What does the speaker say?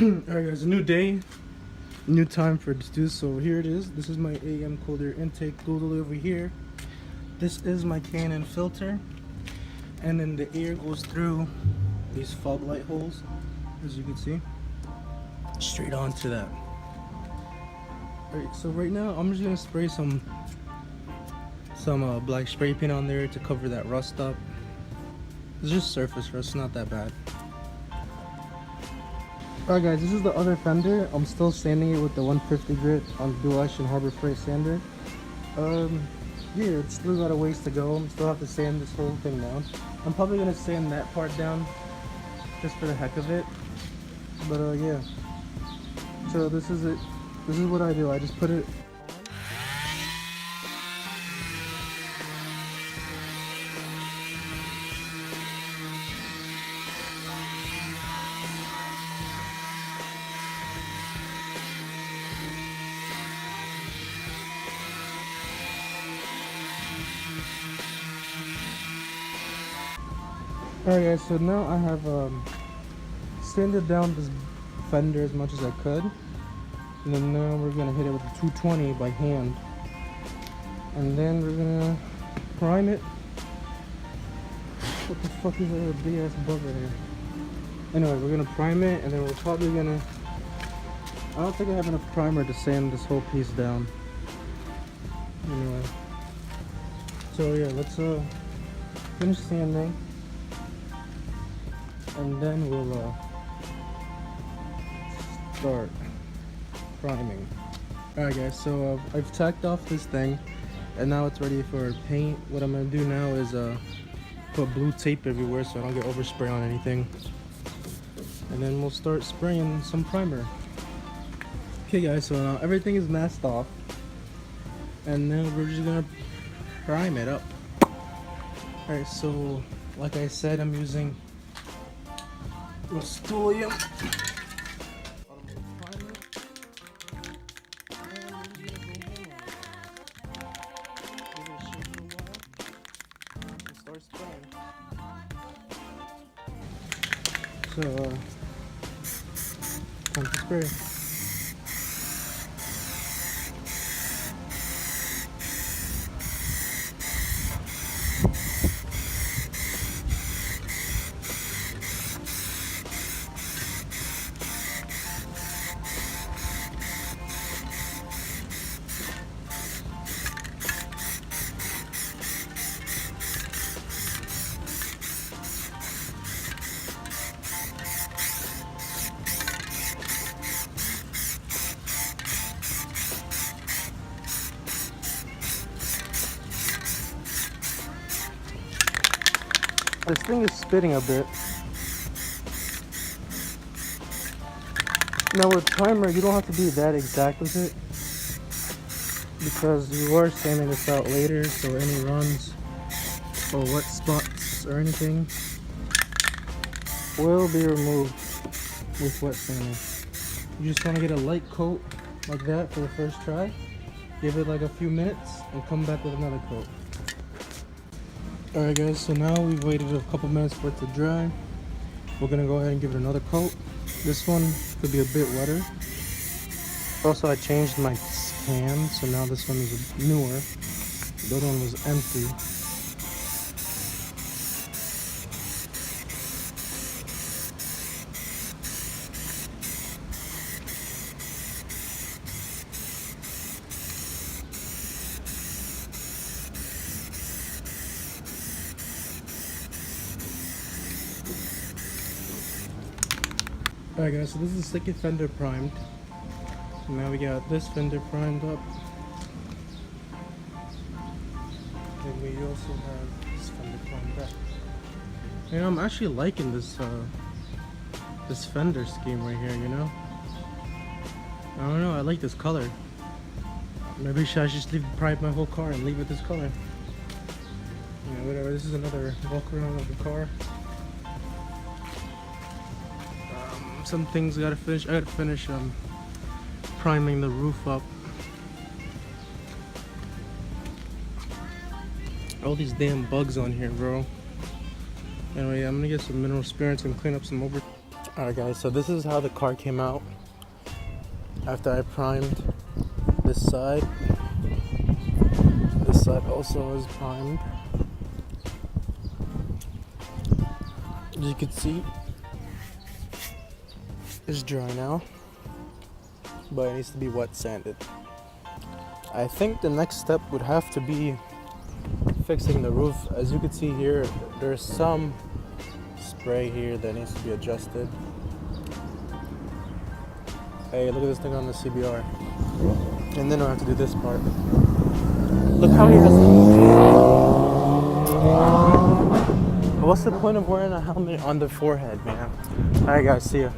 Alright guys, a new day, new time for this do. So here it is. This is my AM cold air intake globally over here. This is my Canon filter, and then the air goes through these fog light holes, as you can see, straight onto that. Alright, so right now I'm just gonna spray some black spray paint on there to cover that rust up. It's just surface rust, not that bad. Alright guys, this is the other fender. I'm still sanding it with the 150 grit on dual action Harbor Freight sander. Yeah, it's still got a ways to go. I still have to sand this whole thing down. I'm probably gonna sand that part down just for the heck of it. But yeah. So this is it. This is what I do. I just put it. Alright guys, so now I have sanded down this fender as much as I could, and then now we're gonna hit it with a 220 by hand, and then we're gonna prime it. What the fuck is that big ass bug right here? Anyway, we're gonna prime it, and then we're probably gonna, I don't think I have enough primer to sand this whole piece down. Anyway, so yeah, let's finish sanding, and then we'll start priming. Alright guys, so I've tacked off this thing, and now it's ready for paint. What I'm gonna do now is put blue tape everywhere so I don't get overspray on anything, and then we'll start spraying some primer. Okay guys, so now everything is masked off, and then we're just gonna prime it up. Alright, so like I said, I'm using Rustoleum automotive primer, and we're just gonna go in, give it a shake for a while, and start spraying. So time to spray. This thing is spitting a bit. Now with primer, you don't have to be that exact with it, because you are sanding this out later, so any runs or wet spots or anything will be removed with wet sanding. You just want to get a light coat like that for the first try, give it like a few minutes, and come back with another coat. Alright guys, so now we've waited a couple minutes for it to dry. We're gonna go ahead and give it another coat. This one could be a bit wetter. Also, I changed my can, so now this one is newer. The other one was empty. Alright guys, so this is the second fender primed. So now we got this fender primed up. And we also have this fender primed up. And I'm actually liking this this fender scheme right here, you know? I don't know, I like this color. Maybe I should just prime my whole car and leave it this color. Yeah, whatever, this is another walk around of the car. Some things I gotta finish priming the roof up. All these damn bugs on here, bro. Anyway, I'm gonna get some mineral spirits and clean up some over. Alright guys, so this is how the car came out after I primed this side. This side also is primed. As you can see, it's dry now, but it needs to be wet sanded. I think the next step would have to be fixing the roof. As you can see here, there's some spray here that needs to be adjusted. Hey, look at this thing on the CBR. And then I'll have to do this part. Look how he has. What's the point of wearing a helmet on the forehead, man? Alright guys, see ya.